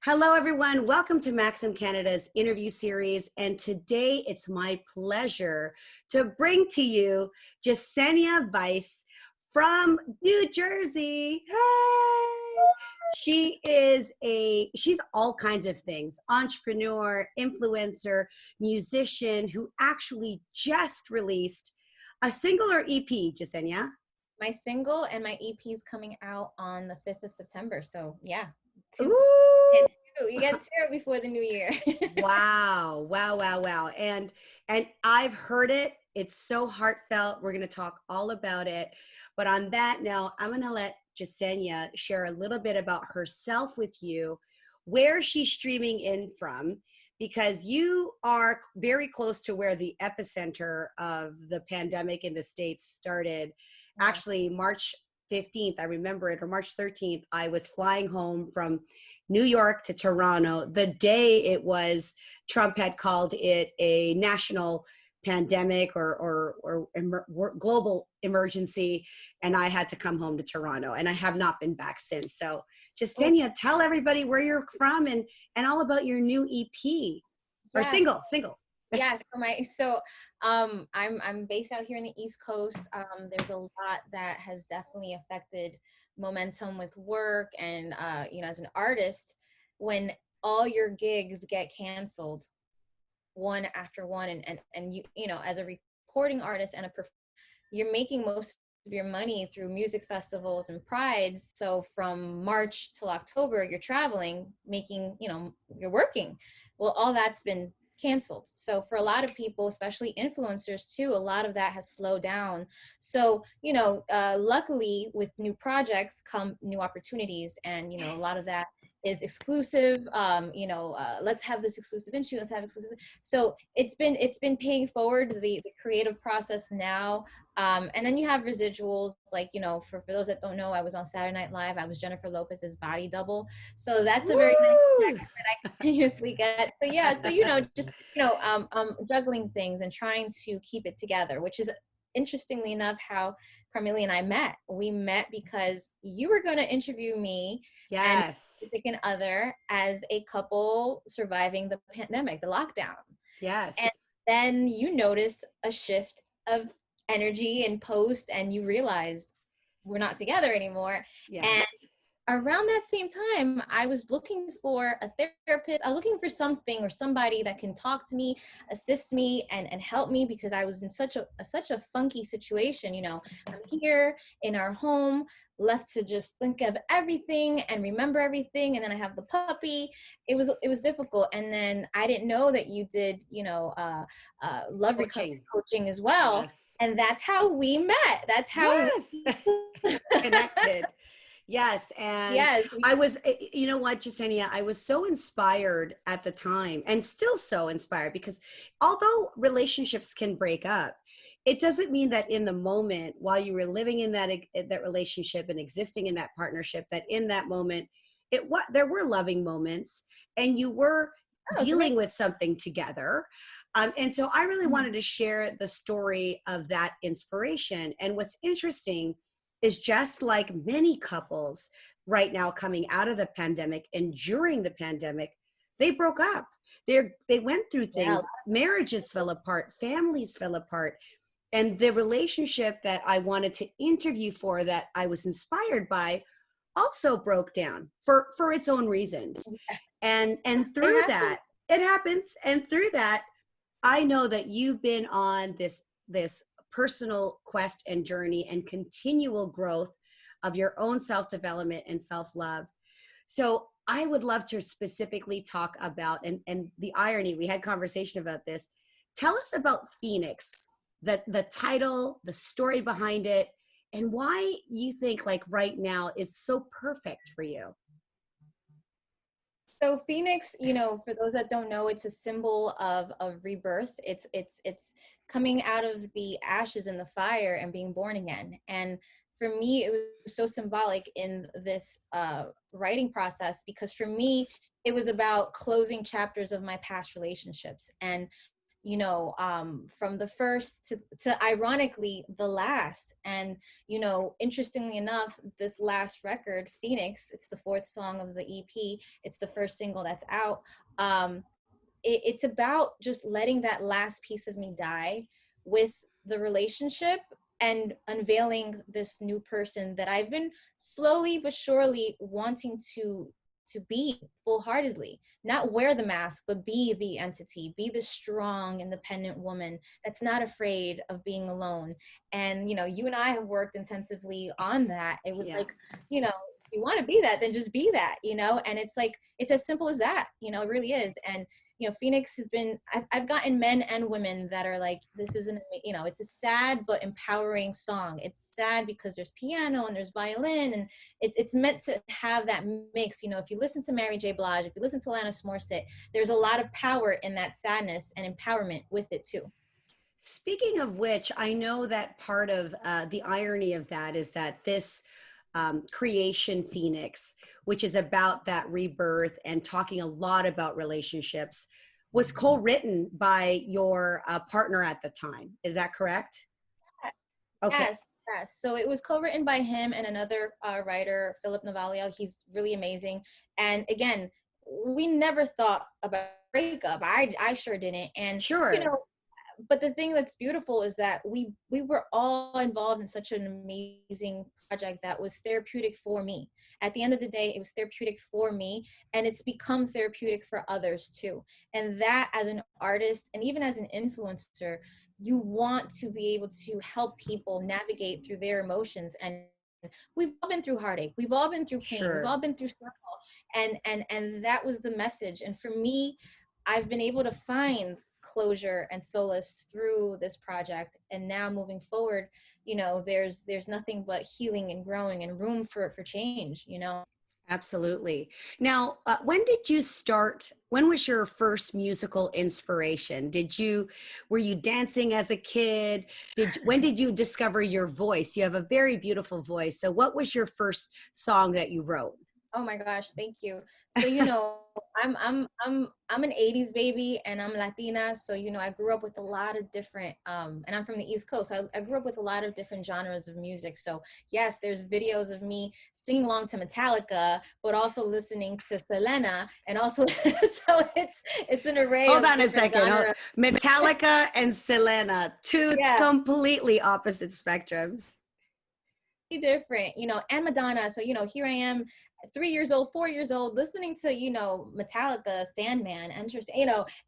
Hello, everyone. Welcome to Maxim Canada's interview series. And today it's my pleasure to bring to you Jessenia Weiss from New Jersey. Hey! She's all kinds of things: entrepreneur, influencer, musician who actually just released a single or EP, Jessenia. My single and my EP is coming out on the 5th of September. So yeah, two. Ooh! And two. You get two before the new year. Wow. Wow, wow, wow. And I've heard it. It's so heartfelt. We're going to talk all about it. But on that note, I'm going to let Jessenia share a little bit about herself with you, where she's streaming in from, because you are very close to where the epicenter of the pandemic in the States started. Yeah. Actually, March 15th, I remember it, or March 13th, I was flying home from New York to Toronto the day it was, Trump had called it a national pandemic or global emergency, and I had to come home to Toronto, and I have not been back since. So Jessenia, tell everybody where you're from and all about your new EP or single. Yeah, I'm based out here in the East Coast. There's a lot that has definitely affected momentum with work and as an artist, when all your gigs get canceled one after one, and you know, as a recording artist and you're making most of your money through music festivals and prides. So from March till October, you're traveling, making, you're working. Well, all that's been canceled. So for a lot of people, especially influencers too, a lot of that has slowed down. So, luckily with new projects come new opportunities, and, a lot of that is exclusive. Let's have this exclusive interview. Let's have exclusive. So it's been paying forward the creative process now. And then you have residuals, like, for those that don't know, I was on Saturday Night Live. I was Jennifer Lopez's body double. So that's a very nice check that I continuously get. So yeah, juggling things and trying to keep it together, which is interestingly enough how Carmelia and I met. We met because you were going to interview me and significant other as a couple surviving the pandemic, the lockdown. Yes. And then you noticed a shift of energy and post, and you realized we're not together anymore. Yes. And around that same time, I was looking for a therapist. I was looking for something or somebody that can talk to me, assist me, and help me, because I was in such a funky situation. I'm here in our home, left to just think of everything and remember everything, and then I have the puppy. It was difficult. And then I didn't know that you did, love recovery coaching as well. Yes. And that's how we met. That's how we connected. Yes. And yes. I was, you know what, Jessenia, I was so inspired at the time, and still so inspired, because although relationships can break up, it doesn't mean that in the moment while you were living in that relationship and existing in that partnership, that in that moment, there were loving moments and you were dealing with something together. And so I really wanted to share the story of that inspiration. And what's interesting is, just like many couples right now coming out of the pandemic and during the pandemic, they broke up. They went through things. Marriages fell apart. Families fell apart. And the relationship that I wanted to interview for, that I was inspired by, also broke down for its own reasons. And through that, it happens. And through that, I know that you've been on this personal quest and journey and continual growth of your own self-development and self-love. So I would love to specifically talk about, and the irony, we had conversation about this. Tell us about Phoenix, the title, the story behind it, and why you think like right now is so perfect for you. So Phoenix, for those that don't know, it's a symbol of rebirth. It's coming out of the ashes and the fire and being born again. And for me, it was so symbolic in this writing process, because for me, it was about closing chapters of my past relationships. And from the first to ironically the last. And, interestingly enough, this last record, Phoenix, it's the fourth song of the EP. It's the first single that's out. It's about just letting that last piece of me die with the relationship and unveiling this new person that I've been slowly but surely wanting to be full-heartedly, not wear the mask, but be the entity, be the strong, independent woman that's not afraid of being alone. And, you and I have worked intensively on that. It was like, if you want to be that, then just be that, and it's like, it's as simple as that, it really is. And, Phoenix has been, I've gotten men and women that are like, this isn't, it's a sad but empowering song. It's sad because there's piano and there's violin, and it's meant to have that mix. If you listen to Mary J. Blige, if you listen to Alanis Morissette, there's a lot of power in that sadness and empowerment with it too. Speaking of which, I know that part of the irony of that is that this creation Phoenix, which is about that rebirth and talking a lot about relationships, was co-written by your partner at the time. Is that correct? Okay. Yes. Yes. So it was co-written by him and another writer, Philip Navalio. He's really amazing. And again, we never thought about breakup. I sure didn't. And Sure. But the thing that's beautiful is that we were all involved in such an amazing project that was therapeutic for me. At the end of the day, it was therapeutic for me, and it's become therapeutic for others too. And that, as an artist and even as an influencer, you want to be able to help people navigate through their emotions. And we've all been through heartache, we've all been through pain, we've Sure. all been through struggle, and that was the message. And for me, I've been able to find closure and solace through this project. And now moving forward, there's nothing but healing and growing and room for change. Absolutely. Now, when did you start? When was your first musical inspiration? Were you dancing as a kid? When did you discover your voice? You have a very beautiful voice. So what was your first song that you wrote? Oh my gosh, thank you. So I'm an 80s baby, and I'm Latina. So I grew up with a lot of different and I'm from the East Coast. So I grew up with a lot of different genres of music. So yes, there's videos of me singing along to Metallica, but also listening to Selena, and also so it's an array Hold of on a different second. genres. Metallica and Selena, two Yeah, completely opposite spectrums. different, and Madonna. So, here I am, 3 years old, 4 years old, listening to, Metallica, Sandman, Enter,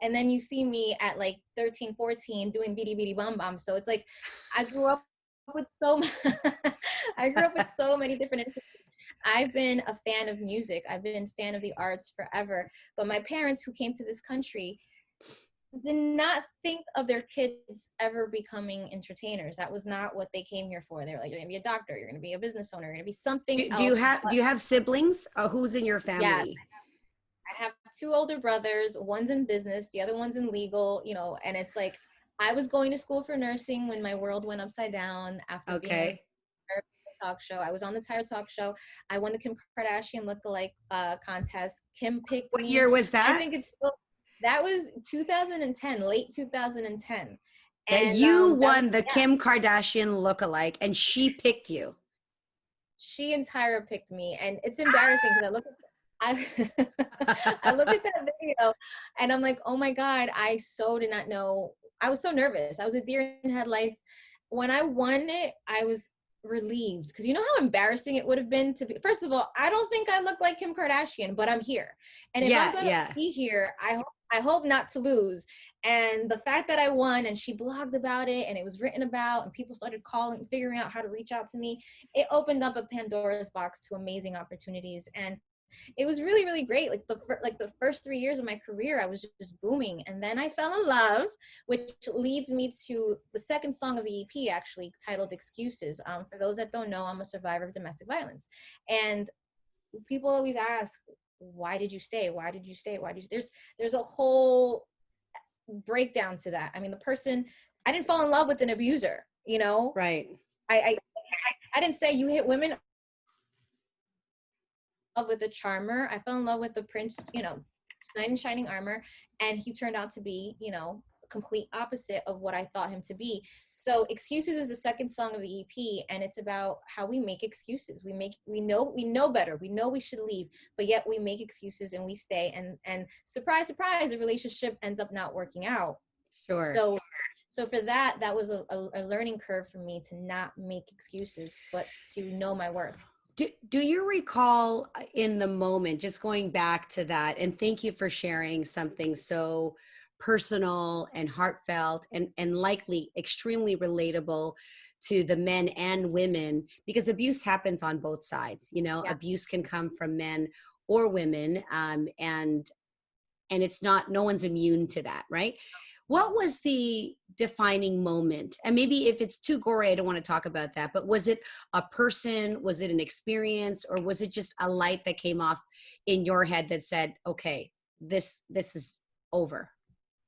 and then you see me at like 13, 14 doing Beady Beady Bum Bum. So it's like, I grew up with I grew up with so many different influences. I've been a fan of music. I've been a fan of the arts forever. But my parents, who came to this country, did not think of their kids ever becoming entertainers. That was not what they came here for. They were like, you're gonna be a doctor, you're gonna be a business owner, you're gonna be something Do you else. have do you have siblings? Who's in your Yes, family? I have two older brothers. One's in business, the other one's in legal. And it's like, I was going to school for nursing when my world went upside down after being on the Okay. talk show. I was on the Tyra talk show. I won the Kim Kardashian lookalike contest. Kim picked What me. year was I that? think it's still, that was 2010, late 2010. That And you that was, won the yeah, Kim Kardashian lookalike and she picked you. she and Tyra picked me. And it's embarrassing because I I look at that video and I'm like, oh my God, I so did not know. I was so nervous. I was a deer in headlights. When I won it, I was relieved, because you know how embarrassing it would have been to be. First of all, I don't think I look like Kim Kardashian, but I'm here. And if I'm Yeah, gonna yeah. be here, I hope not to lose. And the fact that I won, and she blogged about it, and it was written about, and people started calling, figuring out how to reach out to me, it opened up a Pandora's box to amazing opportunities. And it was really, really great. Like the first 3 years of my career, I was just booming. And then I fell in love, which leads me to the second song of the EP, actually titled Excuses. For those that don't know, I'm a survivor of domestic violence. And people always ask, why did you stay? Why did you stay? Why did you? There's a whole breakdown to that. I mean, I didn't fall in love with an abuser, Right. I I didn't say you hit women. Love with the charmer. I fell in love with the prince, knight in shining armor, and he turned out to be, complete opposite of what I thought him to be. So Excuses is the second song of the EP, and it's about how we make excuses. We know better. We know we should leave, but yet we make excuses and we stay, and surprise, surprise, the relationship ends up not working out. Sure. So for that was a learning curve for me, to not make excuses, but to know my worth. Do you recall in the moment, just going back to that, and thank you for sharing something so personal and heartfelt and likely extremely relatable to the men and women, because abuse happens on both sides. You know, Yeah. abuse can come from men or women, and it's not, no one's immune to that, right? What was the defining moment? And maybe if it's too gory, I don't want to talk about that, but was it a person, was it an experience, or was it just a light that came off in your head that said, okay, this is over?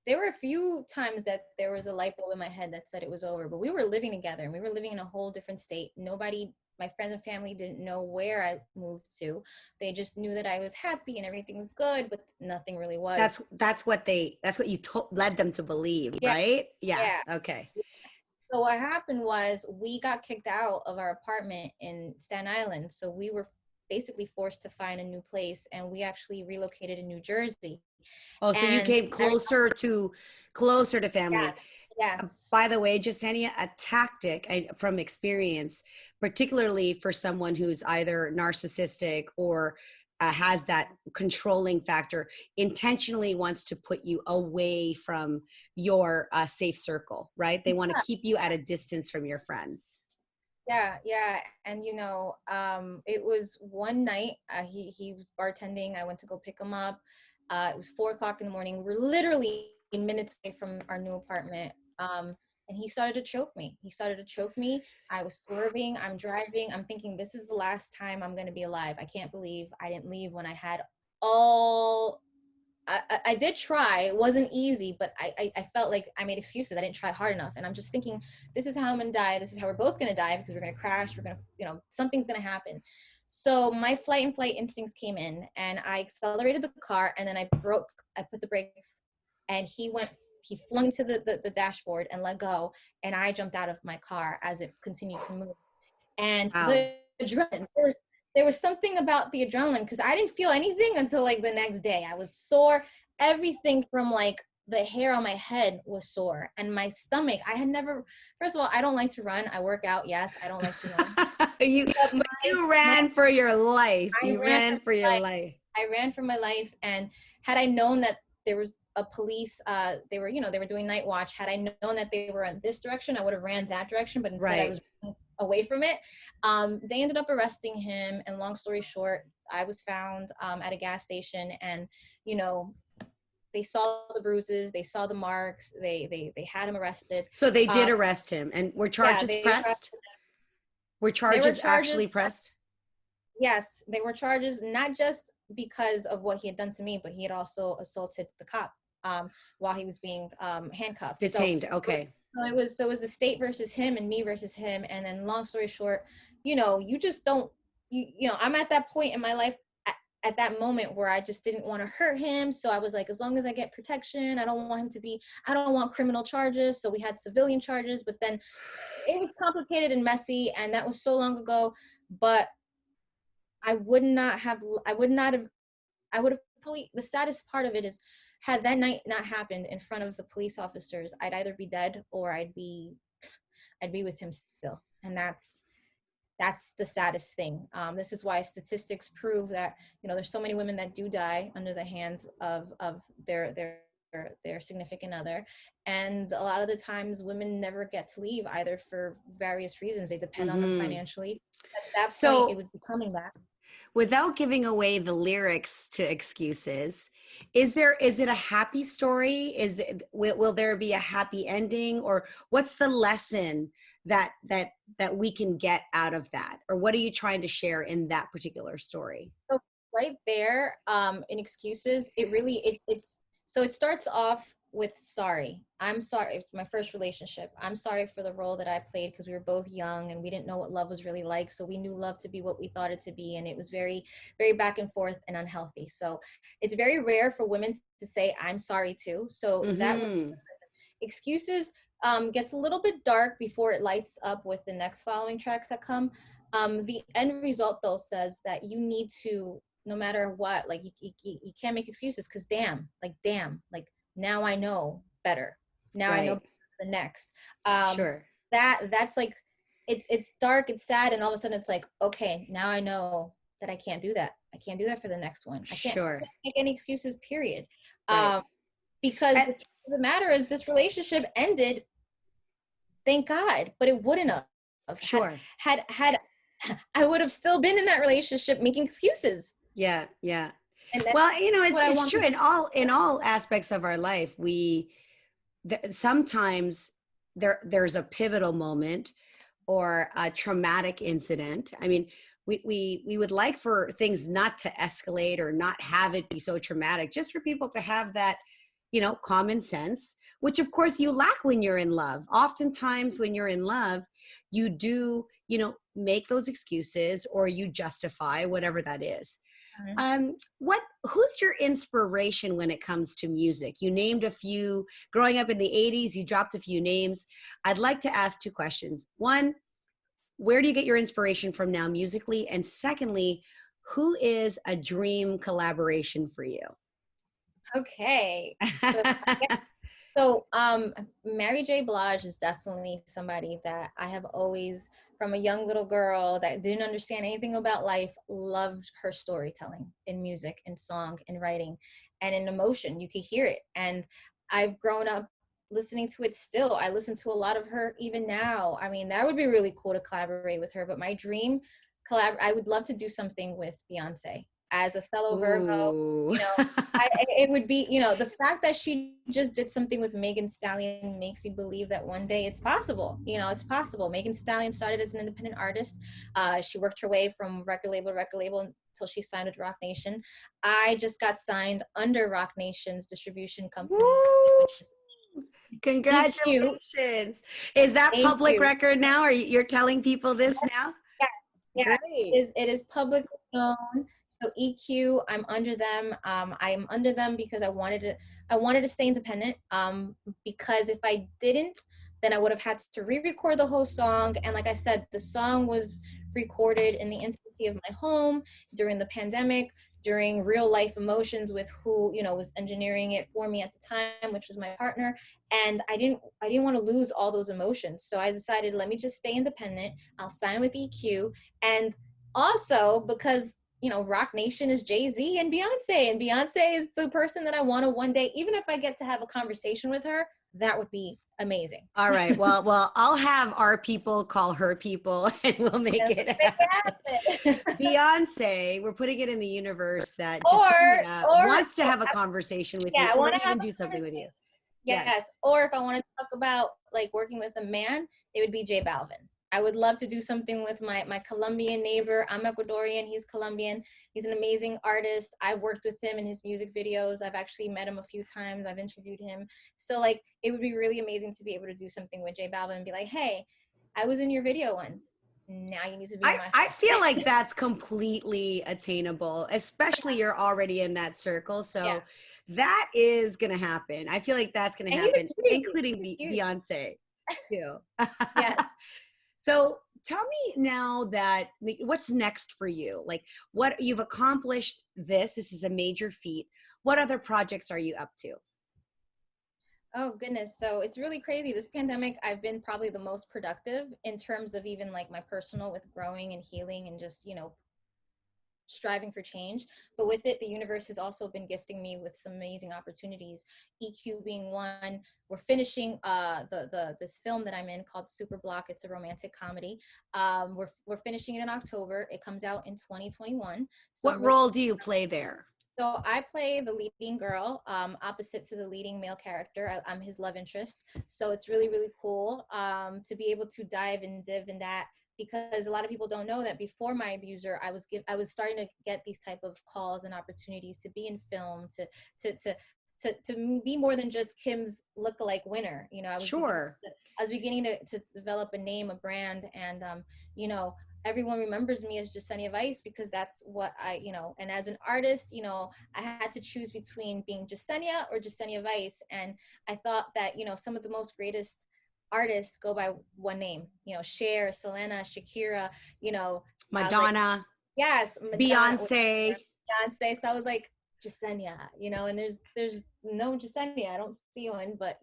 There were a few times that there was a light bulb in my head that said it was over, but we were living together and we were living in a whole different state. Nobody, my friends and family, didn't know where I moved to. They just knew that I was happy and everything was good, but nothing really was. That's what you led them to believe, Yeah, right? Yeah. yeah. Okay. So what happened was we got kicked out of our apartment in Staten Island. So we were basically forced to find a new place, and we actually relocated in New Jersey. Oh, so you And came closer to family. yes, By the way, Jessenia, a tactic from experience, particularly for someone who's either narcissistic or has that controlling factor, intentionally wants to put you away from your safe circle, right? They want to keep you at a distance from your friends. yeah. And it was one night. He was bartending. I went to go pick him up. It was 4 o'clock in the morning. We were literally minutes away from our new apartment. And he started to choke me. I was swerving. I'm driving. I'm thinking, this is the last time I'm going to be alive. I can't believe I didn't leave when I had all. I did try. It wasn't easy, but I felt like I made excuses. I didn't try hard enough. And I'm just thinking, this is how I'm going to die. This is how we're both going to die, because we're going to crash. We're going to, something's going to happen. So my flight instincts came in, and I accelerated the car, and then I put the brakes, and he flung to the dashboard and let go. And I jumped out of my car as it continued to move. And Wow. the adrenaline, there was something about the adrenaline, because I didn't feel anything until like the next day. I was sore. Everything from like the hair on my head was sore, and my stomach. I had never. First of all, I don't like to run. I work out. Yes, I don't like to run. you But you my ran for your life. I You ran for ran for my your life. life. I ran for my life, and had I known that there was a police, they were doing night watch. Had I known that they were in this direction, I would have ran that direction. But instead, I Right. was running away from it. They ended up arresting him, and long story short, I was found at a gas station, and you know, they saw the bruises, they saw the marks, they had him arrested. So they did Um, arrest him. And were yeah, charges pressed? Were there were charges charges. actually pressed? Yes, they were charges, not just because of what he had done to me, but he had also assaulted the cop while he was being handcuffed. Detained. Okay. So it was the state versus him and me versus him. And then long story short, you just don't, I'm at that point in my life at that moment where I just didn't want to hurt him. So I was like, as long as I get protection, I don't want criminal charges. So we had civilian charges, but then it was complicated and messy, and that was so long ago. But I would have probably, the saddest part of it is, had that night not happened in front of the police officers, I'd either be dead or I'd be with him still. And that's the saddest thing. This is why statistics prove that, there's so many women that do die under the hands of their significant other. And a lot of the times women never get to leave, either for various reasons. They depend on them Hmm. financially. At that point, it So would be coming back. without giving away the lyrics to Excuses, is it a happy story? Will there be a happy ending, or what's the lesson that we can get out of that? Or what are you trying to share in that particular story? So right there, in Excuses, it starts off with sorry. I'm sorry. It's my first relationship. I'm sorry for the role that I played, because we were both young and we didn't know what love was really like. So we knew love to be what we thought it to be, and it was very, very back and forth and unhealthy. So it's very rare for women to say I'm sorry too. So that was, Hmm. Excuses gets a little bit dark before it lights up with the next following tracks that come. The end result though says that you need to, no matter what, like you can't make excuses, because damn, like now I know better. Now I know Right. the next. Sure. That's like, it's dark, it's sad, and all of a sudden it's like, okay, now I know that I can't do that. I can't do that for the next one. I Sure. can't make any excuses, period. Right. Because And the truth of the matter is this relationship ended, thank God, but it wouldn't have. sure. Had I would have still been in that relationship making excuses. Yeah. Yeah. And that's Well, what I it's want true people in to all aspects of our life. Sometimes there's a pivotal moment or a traumatic incident. I mean, we would like for things not to escalate or not have it be so traumatic, just for people to have that, common sense, which of course you lack when you're in love. Oftentimes when you're in love, you do, make those excuses or you justify whatever that is. Mhm. Who's your inspiration when it comes to music? You named a few. Growing up in the 80s, you dropped a few names. I'd like to ask two questions. One, where do you get your inspiration from now musically? And secondly, who is a dream collaboration for you? Okay. So So, Mary J. Blige is definitely somebody that I have always, from a young little girl that didn't understand anything about life, loved her storytelling in music, in song, in writing, and in emotion. You could hear it. And I've grown up listening to it still. I listen to a lot of her even now. I mean, that would be really cool to collaborate with her. But my dream I would love to do something with Beyonce. As a fellow Virgo, Ooh. you know, it would be, the fact that she just did something with Megan Stallion makes me believe that one day it's possible. It's possible. Megan Stallion started as an independent artist. She worked her way from record label to record label until she signed with Rock Nation. I just got signed under Rock Nation's distribution company, Woo! which is EQ. Congratulations. Is that Thank public you. record now? Or you're telling people this now? Yeah, yeah. Great. It is publicly known. So EQ, I'm under them. I'm under them because I wanted to stay independent. Because if I didn't, then I would have had to re-record the whole song. And like I said, the song was recorded in the intimacy of my home during the pandemic, during real life emotions with who, was engineering it for me at the time, which was my partner. And I didn't want to lose all those emotions. So I decided, let me just stay independent. I'll sign with EQ. And also because Rock Nation is Jay-Z and Beyonce is the person that I want to one day, even if I get to have a conversation with her, that would be amazing. All right. Well, I'll have our people call her people and we'll make Yes, it make happen. it happen. Beyonce, we're putting it in the universe that Jessenia or wants to have a conversation with you yeah, I or want to have even do a something with you. conversation. Yes. Yes. Or if I want to talk about like working with a man, it would be J Balvin. I would love to do something with my Colombian neighbor. I'm Ecuadorian. He's Colombian. He's an amazing artist. I've worked with him in his music videos. I've actually met him a few times. I've interviewed him. So like, it would be really amazing to be able to do something with J Balvin and be like, hey, I was in your video once. Now you need to be in my I song. feel like that's completely attainable, especially you're already in that circle. Yeah. So that is going to happen. I feel like that's going to And he's a happen, cutie. including He's cute. Beyonce too. Yes. So tell me now that what's next for you? Like what you've accomplished this is a major feat. What other projects are you up to? Oh goodness. So it's really crazy. This pandemic, I've been probably the most productive in terms of even like my personal with growing and healing and just, striving for change. But with it, the universe has also been gifting me with some amazing opportunities. EQ being one. We're finishing this film that I'm in called Super Block. It's a romantic comedy. We're finishing it in October. It comes out in 2021. So What role do you play there? so I play the leading girl, opposite to the leading male character. I'm his love interest. So it's really, really cool to be able to dive in that, because a lot of people don't know that before my abuser, I was starting to get these type of calls and opportunities to be in film, to be more than just Kim's lookalike winner. Sure. I was beginning to develop a name, a brand, and you know, everyone remembers me as Jessenia Vice because that's what I, and as an artist, I had to choose between being Jessenia or Jessenia Vice. And I thought that, some of the most greatest artists go by one name, Cher, Selena, Shakira, like, Madonna, yes, Madonna, Beyonce. Beyonce. So I was like, Jessenia, and there's no Jessenia. I don't see one, but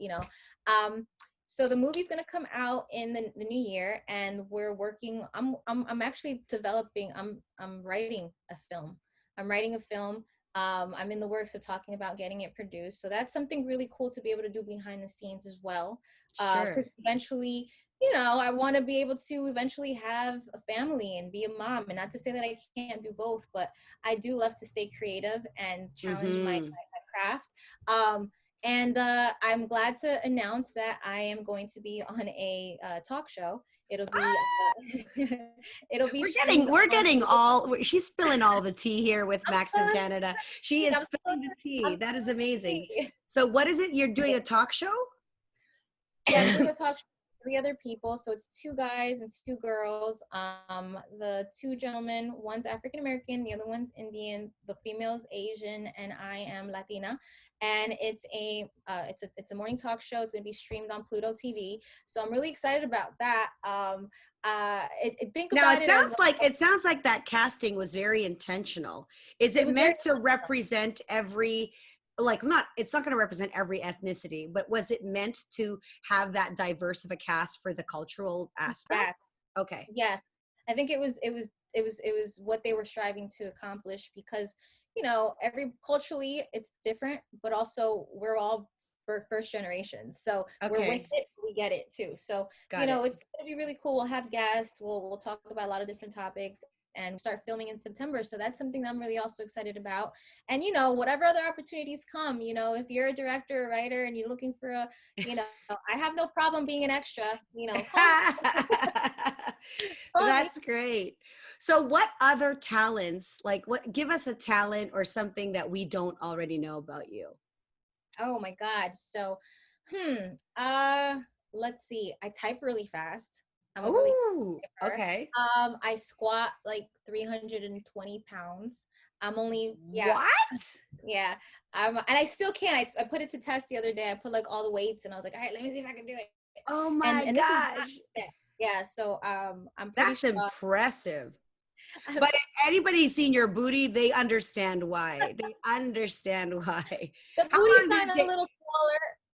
um, so the movie's gonna come out in the new year, and we're working. I'm actually developing. I'm writing a film. I'm writing a film. I'm in the works of talking about getting it produced. So that's something really cool to be able to do behind the scenes as well. Sure. Because eventually, I want to be able to eventually have a family and be a mom. And not to say that I can't do both, but I do love to stay creative and challenge Mm-hmm. my craft. And I'm glad to announce that I am going to be on a talk show. It'll be it'll be streamed We're on getting all, she's spilling all the tea here with I'm Max in spelling Canada. She is I'm spilling the tea. I'm That is amazing. spelling So what is it? You're doing a talk show? Yeah, I'm doing a talk show with 3 other people. So it's 2 guys and 2 girls. The 2 gentlemen, one's African American, the other one's Indian, the female's Asian, and I am Latina. And it's a morning talk show. It's gonna be streamed on Pluto TV. So I'm really excited about that. Think Now about it as it sounds like that casting was very intentional. Is it it was very meant to represent every, like, not, it's not going to represent every ethnicity, but was it meant to have that diverse of a cast for the cultural aspect? yes. Okay. Yes, I think it was what they were striving to accomplish because every culturally it's different, but also we're all for first generation, so we're with Okay. it, we get it too. So Got it. it's gonna be really cool. We'll have guests. We'll talk about a lot of different topics and start filming in September. So that's something that I'm really also excited about. And whatever other opportunities come, if you're a director or writer and you're looking for I have no problem being an extra. Call me. That's great. So what other talents, like give us a talent or something that we don't already know about you? Oh my God. So, uh, let's see. I type really fast. I'm a really Oh, fast typer. okay. I squat like 320 pounds. I'm only, yeah, What? yeah. And I still can't. I put it to test the other day. I put like all the weights and I was like, all right, let me see if I can do it. Oh And my and this is not, gosh. yeah. Yeah. So, I'm pretty That's strong. impressive. But if anybody's seen your booty, they understand why. They understand why. The How booty's long did gotten it a take? little smaller.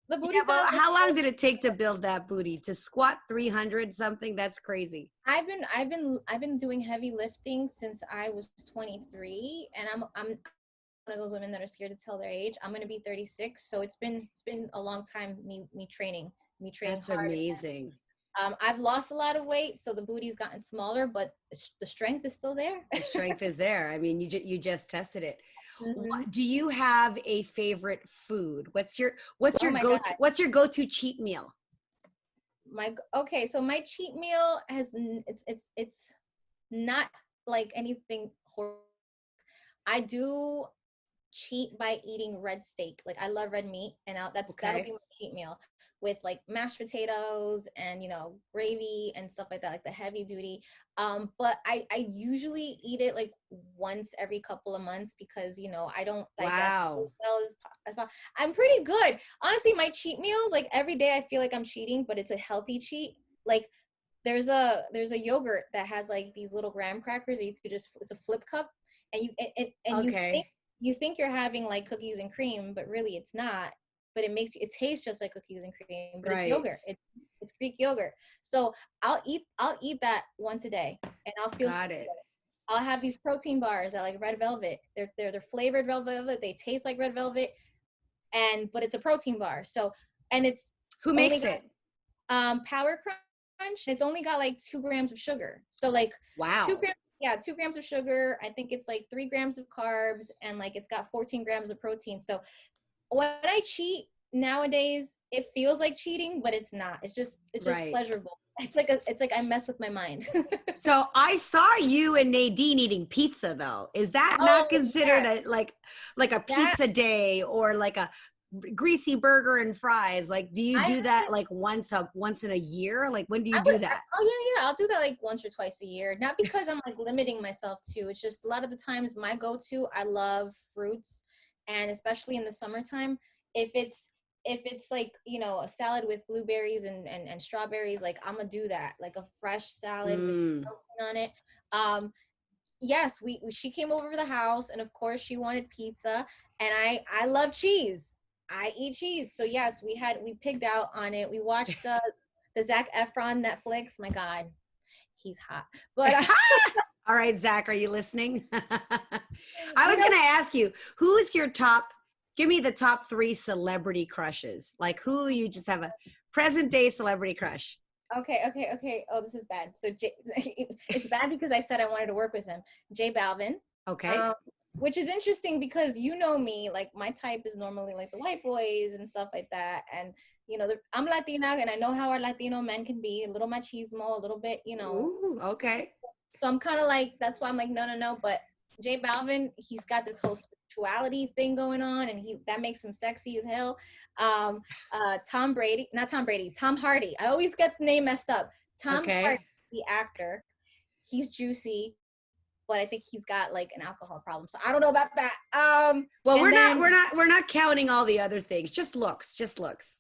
The Yeah, booty's well, gotten a little how long smaller. did it take to build that booty? To squat 300 something? That's crazy. I've been doing heavy lifting since I was 23, and I'm one of those women that are scared to tell their age. I'm gonna be 36, so it's been a long time me training That's hard. amazing. I've lost a lot of weight, so the booty's gotten smaller, but the strength is still there. The strength is there. I mean, you just tested it. hmm Do you have a favorite food? Oh my God, what's your go-to cheat meal? okay, so my cheat meal it's not like anything horrible. I do cheat by eating red steak. Like I love red meat, and that'll be Okay. my cheat meal with like mashed potatoes and gravy and stuff like that, like the heavy duty. But I usually eat it like once every couple of months because I don't digest as Wow. well as I'm pretty good. Honestly, my cheat meals, like every day I feel like I'm cheating, but it's a healthy cheat. Like there's a yogurt that has like these little graham crackers that you could just, it's a flip cup, and you think Okay. you're having like cookies and cream, but really it's not. But it tastes just like cookies and cream, but it's Right. yogurt. It's Greek yogurt. So I'll eat that once a day, and I'll feel. Got it. I'll have these protein bars that like red velvet. They're flavored red velvet. They taste like red velvet, but it's a protein bar. So and it's Who only makes got it? Power Crunch. It's only got like 2 grams of sugar. So like two Wow. grams, yeah, 2 grams of sugar. I think it's like 3 grams of carbs, and like it's got 14 grams of protein. So when I cheat nowadays, it feels like cheating, but it's not. It's just Right. pleasurable. It's like I mess with my mind. So I saw you and Nadine eating pizza though. Is that not Oh considered yeah, a like a that pizza day or like a greasy burger and fries. Like, do you I do that like once in a year? Like, when do I you would, do that? oh yeah, yeah, I'll do that like once or twice a year. Not because I'm like limiting myself to. It's just a lot of the times my go-to. I love fruits, and especially in the summertime, if it's if it's like a salad with blueberries and strawberries, like I'm gonna do that. Like a fresh salad with Mm. protein on it. Um, yes, she came over to the house, and of course she wanted pizza, and I love cheese. I eat cheese, so yes, we pigged out on it. We watched the Zac Efron Netflix. My God, he's hot. But All right, Zach, are you listening? I you was know, going to ask you, who is your top? Give me the top 3 celebrity crushes. Like, who you just have a present day celebrity crush. okay. Oh, this is bad. So it's bad because I said I wanted to work with him. J Balvin. Okay. Um, which is interesting because you know me, like my type is normally like the white boys and stuff like that. And I'm Latina, and I know how our Latino men can be a little machismo, a little bit. Ooh, okay. So I'm kind of like, that's why I'm like, no, no, no. But J Balvin, he's got this whole spirituality thing going on, and that makes him sexy as hell. Tom Brady, not Tom Brady, Tom Hardy. I always get the name messed up. Tom Hardy, Okay. the actor, he's juicy, but I think he's got like an alcohol problem. So I don't know about that. Well, And then we're not counting all the other things. Just looks, just looks.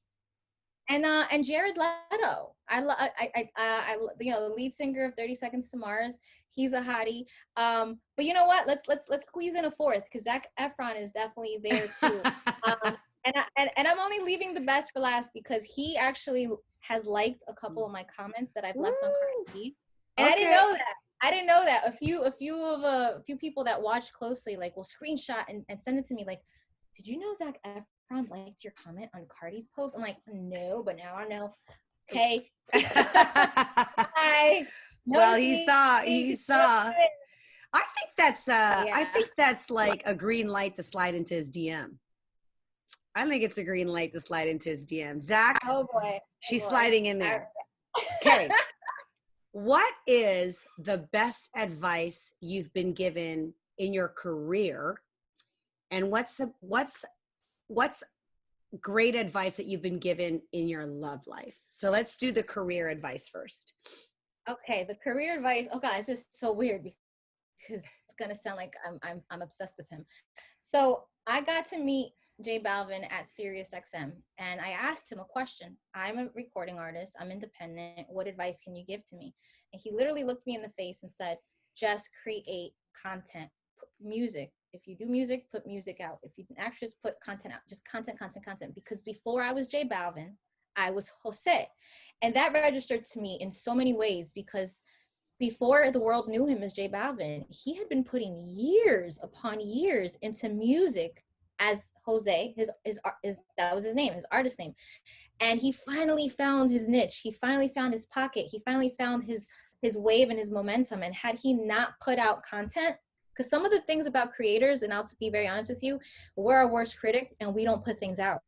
and Jared Leto. The lead singer of 30 Seconds to Mars. He's a hottie. But you know what? Let's squeeze in a fourth because Zac Efron is definitely there too. And I'm only leaving the best for last because he actually has liked a couple of my comments that I've left on Cardi B. And I didn't Okay. know that. I didn't know that. A few people that watch closely like will screenshot and send it to me like, did you know Zac Efron liked your comment on Cardi's post? I'm like, no, but now I know. Okay. Hi. Well, Notice me. he saw. I Yeah. think that's like a green light to slide into his DM. I think it's a green light to slide into his DM. Zach, Oh boy. Oh she's boy. sliding in there. Okay. What is the best advice you've been given in your career? And what's great advice that you've been given in your love life? So let's do the career advice first. Okay, the career advice. Oh god, it's just so weird because it's gonna sound like I'm obsessed with him. So I got to meet J Balvin at SiriusXM, and I asked him a question. I'm a recording artist. I'm independent. What advice can you give to me? And he literally looked me in the face and said, "Just create content, put music. If you do music, put music out. If you're an actress, put content out. Just content, content, content." Because before I was J Balvin, I was Jose, and that registered to me in so many ways because before the world knew him as J Balvin, he had been putting years upon years into music as Jose. His that was his name, his artist name, and he finally found his niche. He finally found his pocket. He finally found his wave and his momentum. And had he not put out content, because some of the things about creators, and I'll to be very honest with you, we're our worst critic, and we don't put things out.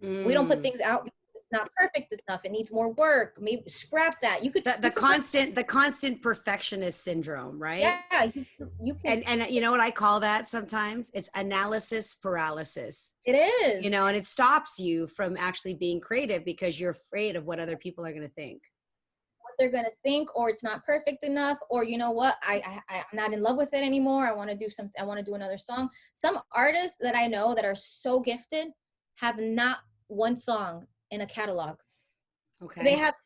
We don't put things out because it's not perfect enough. It needs more work. Maybe scrap that. The constant perfectionist syndrome, right? Yeah, you can. And you know what I call that sometimes? It's analysis paralysis. It is. And it stops you from actually being creative because you're afraid of what other people are going to think. What they're gonna think, or it's not perfect enough, or you know what, I'm not in love with it anymore. I want to do something. I want to do another song. Some artists that I know that are so gifted have not one song in a catalog. Okay.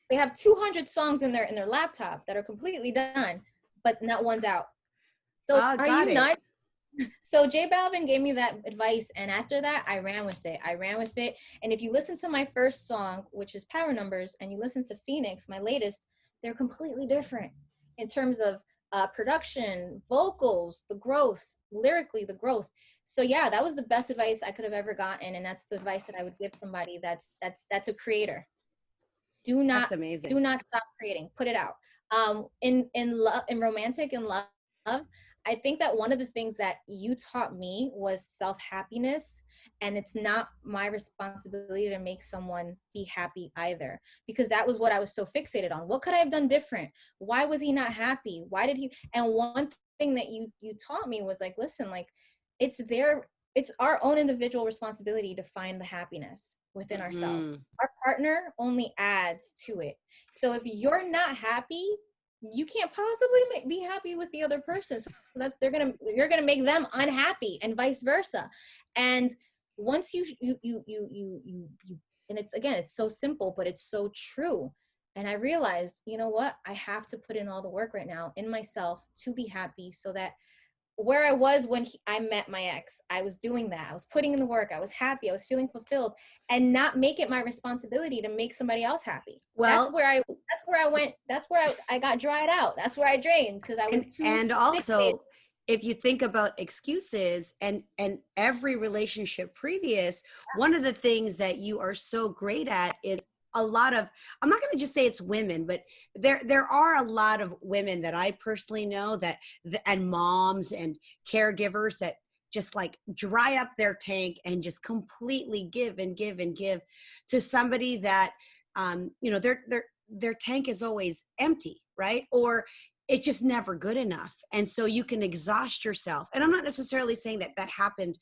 They have 200 songs in their laptop that are completely done, but not one's out. So are you nuts? So J Balvin gave me that advice, and after that, I ran with it. And if you listen to my first song, which is Power Numbers, and you listen to Phoenix, my latest, they're completely different in terms of production, vocals, the growth, lyrically, the growth. So yeah, that was the best advice I could have ever gotten, and that's the advice that I would give somebody that's a creator. That's amazing. Do not stop creating. Put it out. In romantic and love, I think that one of the things that you taught me was self-happiness, and it's not my responsibility to make someone be happy either, because that was what I was so fixated on. What could I have done different? Why was he not happy? Why did he? And one thing that you taught me was like, listen, like it's their it's our own individual responsibility to find the happiness within ourselves. Our partner only adds to it. So if you're not happy, you can't possibly be happy with the other person. So that you're gonna make them unhappy, and vice versa. And once you and it's so simple, but it's so true. And I realized, you know what? I have to put in all the work right now in myself to be happy, so that where I was when I met my ex, I was doing that. I was putting in the work. I was happy. I was feeling fulfilled, and not make it my responsibility to make somebody else happy. Well, that's where I went. That's where I got dried out. That's where I drained, because I was too and also fixated. if you think about excuses and every relationship previous, one of the things that you are so great at is a lot of, I'm not going to just say it's women, but there are a lot of women that I personally know that and moms and caregivers that just like dry up their tank and just completely give and give and give to somebody that you know, their tank is always empty, right? Or it's just never good enough. And so you can exhaust yourself. And I'm not necessarily saying that that happened,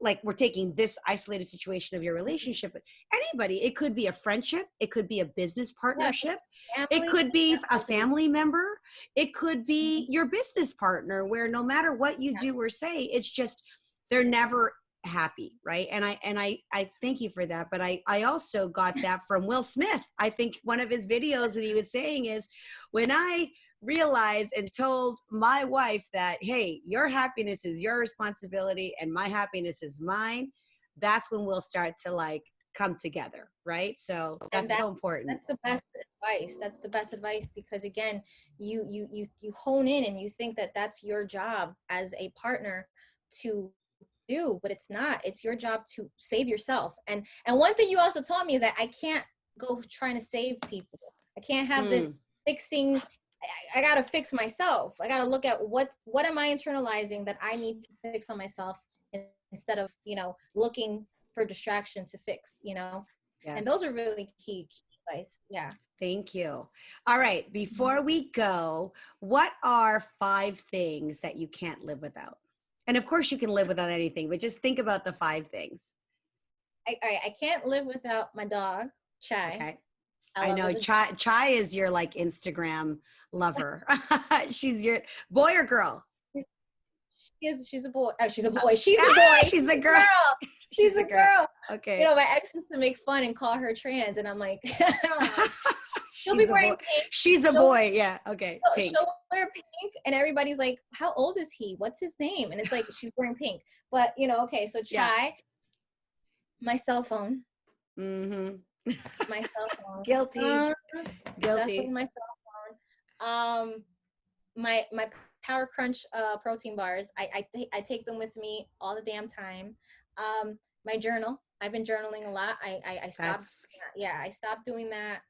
like we're taking this isolated situation of your relationship, but anybody, it could be a friendship, it could be a business partnership, it could be a family member, it could be your business partner, where no matter what you do or say, it's just, they're never happy, right? And I thank you for that. But I also got that from Will Smith. I think one of his videos that he was saying is, when I realized and told my wife that, hey, your happiness is your responsibility and my happiness is mine, that's when we'll start to like come together, right? So that's so important. That's the best advice. That's the best advice, because again, you hone in and you think that that's your job as a partner to do, but it's not. It's your job to save yourself. And one thing you also taught me is that I can't go trying to save people. I can't have this fixing. I gotta fix myself. I gotta look at what am I internalizing that I need to fix on myself, instead of, you know, looking for distraction to fix, you know. Yes. And those are really key advice. Yeah. Thank you. All right, before we go, what are 5 things that you can't live without? And of course you can live without anything, but just think about the 5 things. I can't live without my dog, Chai. Okay. I know Chai is your like Instagram lover. She's your boy or girl? She's a boy. Oh, she's a boy. She's a boy. She's a girl. She's a girl. Okay. You know, my ex used to make fun and call her trans, and I'm like, she'll be wearing pink. She's a boy. Yeah. Okay. Pink. She'll wear pink, and everybody's like, how old is he? What's his name? And it's like, she's wearing pink. But, you know, okay, so Chai, my cell phone. Mm-hmm. My cell phone. Guilty. Definitely my cell phone. My Power Crunch protein bars. I take them with me all the damn time. My journal. I've been journaling a lot. I stopped. I stopped doing that.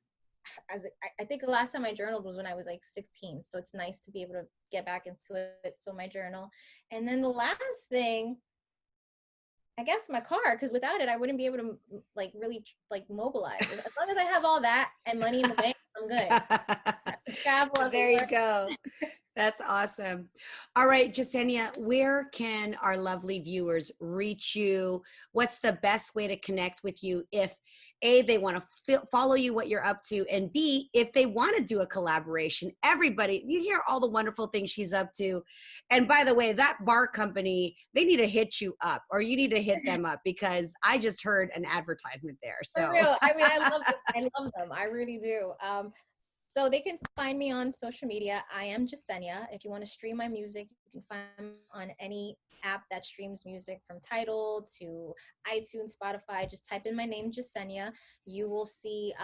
I think the last time I journaled was when I was like 16. So it's nice to be able to get back into it. So my journal. And then the last thing, I guess, my car, because without it, I wouldn't be able to like really like mobilize. As long as I have all that and money in the bank, I'm good. There you go. That's awesome. All right, Jessenia, where can our lovely viewers reach you? What's the best way to connect with you if A, they want to follow you, what you're up to, and B, if they want to do a collaboration? Everybody, you hear all the wonderful things she's up to. And by the way, that bar company, they need to hit you up, or you need to hit them up, because I just heard an advertisement there. So for real. I mean, I love them. I really do. So they can find me on social media. I am Jessenia. If you want to stream my music, you can find me on any app that streams music, from Tidal to iTunes, Spotify. Just type in my name, Jessenia. You will see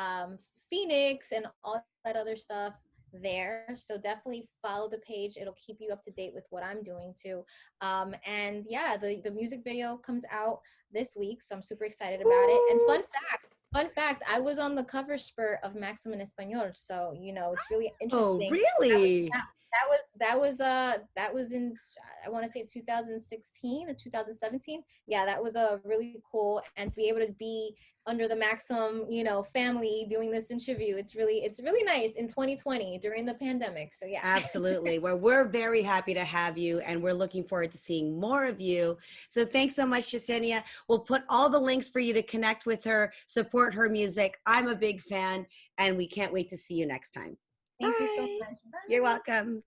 Phoenix and all that other stuff there. So definitely follow the page. It'll keep you up to date with what I'm doing too. And yeah, the music video comes out this week, so I'm super excited about it. And fun fact, I was on the cover spurt of Maxim in Espanol, so, you know, it's really interesting. Oh, really? that was in, I want to say 2016 or 2017. Yeah, that was a really cool, and to be able to be under the Maxim, family doing this interview, it's really nice in 2020 during the pandemic. So yeah. Absolutely. Well, we're very happy to have you, and we're looking forward to seeing more of you. So thanks so much, Jessenia. We'll put all the links for you to connect with her, support her music. I'm a big fan, and we can't wait to see you next time. Thank you so Bye. much. You're Bye. welcome.